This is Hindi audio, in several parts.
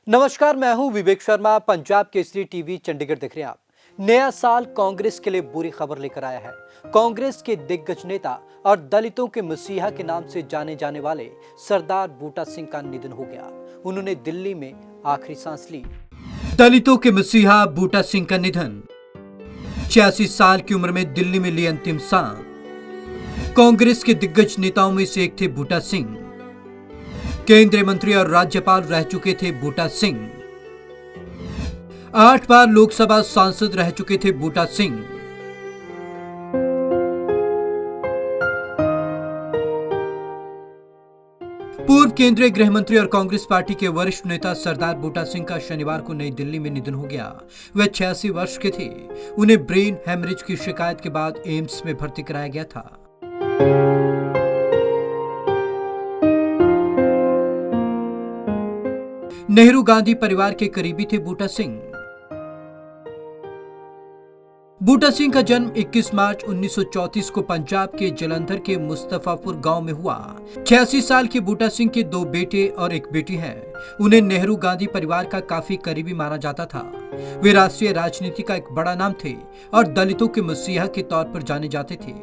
नमस्कार, मैं हूं विवेक शर्मा। पंजाब केसरी टीवी चंडीगढ़ देख रहे हैं आप। नया साल कांग्रेस के लिए बुरी खबर लेकर आया है। कांग्रेस के दिग्गज नेता और दलितों के मसीहा के नाम से जाने जाने वाले सरदार बूटा सिंह का निधन हो गया। उन्होंने दिल्ली में आखिरी सांस ली। दलितों के मसीहा बूटा सिंह का निधन। 86 साल की उम्र में दिल्ली में ली अंतिम सांस। कांग्रेस के दिग्गज नेताओं में से एक थे बूटा सिंह। केंद्रीय मंत्री और राज्यपाल रह चुके थे बूटा सिंह। 8 बार लोकसभा सांसद रह चुके थे बूटा सिंह। पूर्व केंद्रीय गृह मंत्री और कांग्रेस पार्टी के वरिष्ठ नेता सरदार बूटा सिंह का शनिवार को नई दिल्ली में निधन हो गया। वह 86 वर्ष के थे। उन्हें ब्रेन हेमरेज की शिकायत के बाद एम्स में भर्ती कराया गया था। नेहरू गांधी परिवार के करीबी थे बूटा सिंह। बूटा सिंह का जन्म 21 मार्च 1934 को पंजाब के जलंधर के मुस्तफापुर गांव में हुआ। 86 साल के बूटा सिंह के 2 बेटे और एक बेटी है। उन्हें नेहरू गांधी परिवार का काफी करीबी माना जाता था। वे राष्ट्रीय राजनीति का एक बड़ा नाम थे और दलितों के मसीहा के तौर पर जाने जाते थे।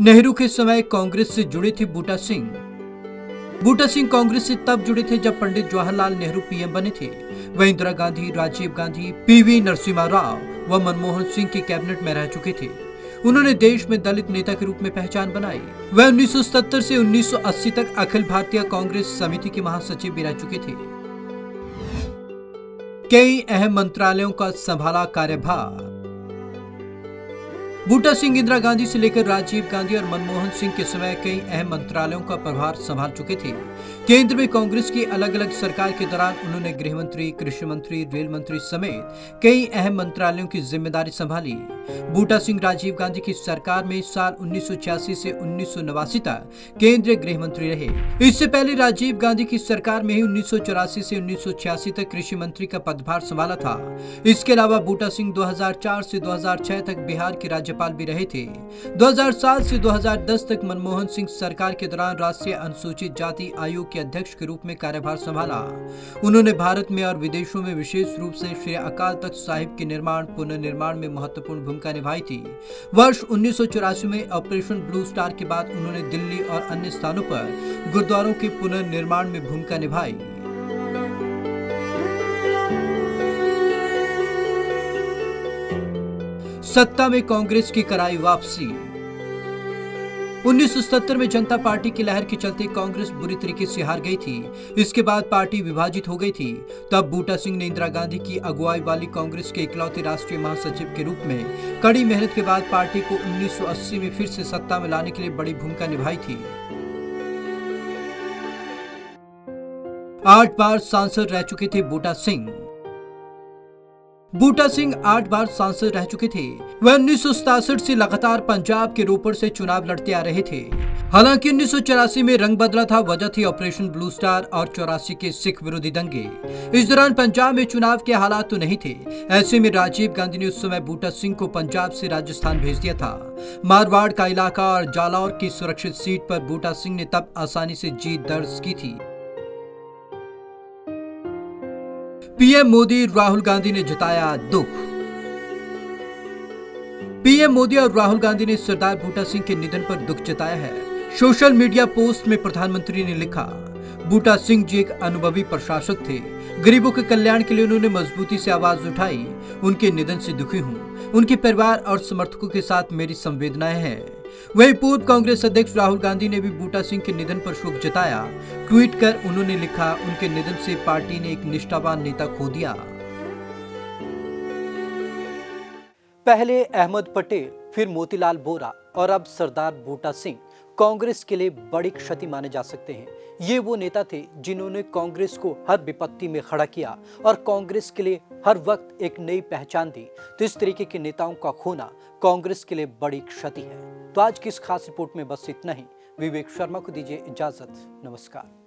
नेहरू के समय कांग्रेस से जुड़े थे बूटा सिंह। बूटा सिंह कांग्रेस से तब जुड़े थे जब पंडित जवाहरलाल नेहरू पीएम बने थे। वह इंदिरा गांधी, राजीव गांधी, पीवी नरसिम्हा राव व मनमोहन सिंह के कैबिनेट में रह चुके थे। उन्होंने देश में दलित नेता के रूप में पहचान बनाई। वह 1970 से 1980 तक अखिल भारतीय कांग्रेस समिति के महासचिव भी रह चुके थे। कई अहम मंत्रालयों का संभाला कार्यभार। बूटा सिंह इंदिरा गांधी से लेकर राजीव गांधी और मनमोहन सिंह के समय कई अहम मंत्रालयों का प्रभार संभाल चुके थे। केंद्र में कांग्रेस की अलग अलग सरकार के दौरान उन्होंने गृह मंत्री, कृषि मंत्री, रेल मंत्री समेत कई अहम मंत्रालयों की जिम्मेदारी संभाली। बूटा सिंह राजीव गांधी की सरकार में साल 1986 से 1989 तक केंद्रीय गृह मंत्री रहे। इससे पहले राजीव गांधी की सरकार में ही 1984 से 1986 तक कृषि मंत्री का पदभार संभाला था। इसके अलावा बूटा सिंह 2004 से 2006 तक बिहार के राज्यपाल भी रहे थे। 2007 से 2010 तक मनमोहन सिंह सरकार के दौरान राष्ट्रीय अनुसूचित जाति आयोग के अध्यक्ष के रूप में कार्यभार संभाला। उन्होंने भारत में और विदेशों में विशेष रूप से श्री अकाल तख्त साहिब के निर्माण पुनर्निर्माण में महत्वपूर्ण भूमिका निभाई थी। वर्ष 1984 में ऑपरेशन ब्लू स्टार के बाद उन्होंने दिल्ली और अन्य स्थानों पर गुरुद्वारों के पुनर्निर्माण में भूमिका निभाई। सत्ता में कांग्रेस की कराई वापसी। 1970 में जनता पार्टी की लहर के चलते कांग्रेस बुरी तरीके से हार गई थी। इसके बाद पार्टी विभाजित हो गई थी। तब बूटा सिंह ने इंदिरा गांधी की अगुवाई वाली कांग्रेस के इकलौते राष्ट्रीय महासचिव के रूप में कड़ी मेहनत के बाद पार्टी को 1980 में फिर से सत्ता में लाने के लिए बड़ी भूमिका निभाई थी। 8 बार सांसद रह चुके थे बूटा सिंह। बूटा सिंह 8 बार सांसद रह चुके थे। वह 1967 से लगातार पंजाब के रोपड़ से चुनाव लड़ते आ रहे थे। हालांकि 1984 में रंग बदला था। वजह थी ऑपरेशन ब्लू स्टार और 84 के सिख विरोधी दंगे। इस दौरान पंजाब में चुनाव के हालात तो नहीं थे। ऐसे में राजीव गांधी ने उस समय बूटा सिंह को पंजाब से राजस्थान भेज दिया था। मारवाड़ का इलाका और जालौर की सुरक्षित सीट पर बूटा सिंह ने तब आसानी से जीत दर्ज की थी। पीएम मोदी, राहुल गांधी ने जताया दुख। पीएम मोदी और राहुल गांधी ने सरदार बूटा सिंह के निधन पर दुख जताया है। सोशल मीडिया पोस्ट में प्रधानमंत्री ने लिखा, बूटा सिंह जी एक अनुभवी प्रशासक थे। गरीबों के कल्याण के लिए उन्होंने मजबूती से आवाज उठाई। उनके निधन से दुखी हूँ। उनके परिवार और समर्थकों के साथ मेरी संवेदनाएं हैं। वहीं पूर्व कांग्रेस अध्यक्ष राहुल गांधी ने भी बूटा सिंह के निधन पर शोक जताया। ट्वीट कर उन्होंने लिखा, उनके निधन से पार्टी ने एक निष्ठावान नेता खो दिया। पहले अहमद पटेल, फिर मोतीलाल वोरा और अब सरदार बूटा सिंह कांग्रेस के लिए बड़ी क्षति माने जा सकते हैं। ये वो नेता थे जिन्होंने कांग्रेस को हर विपत्ति में खड़ा किया और कांग्रेस के लिए हर वक्त एक नई पहचान दी। तो इस तरीके के नेताओं का खोना कांग्रेस के लिए बड़ी क्षति है। तो आज की इस खास रिपोर्ट में बस इतना ही। विवेक शर्मा को दीजिए इजाजत। नमस्कार।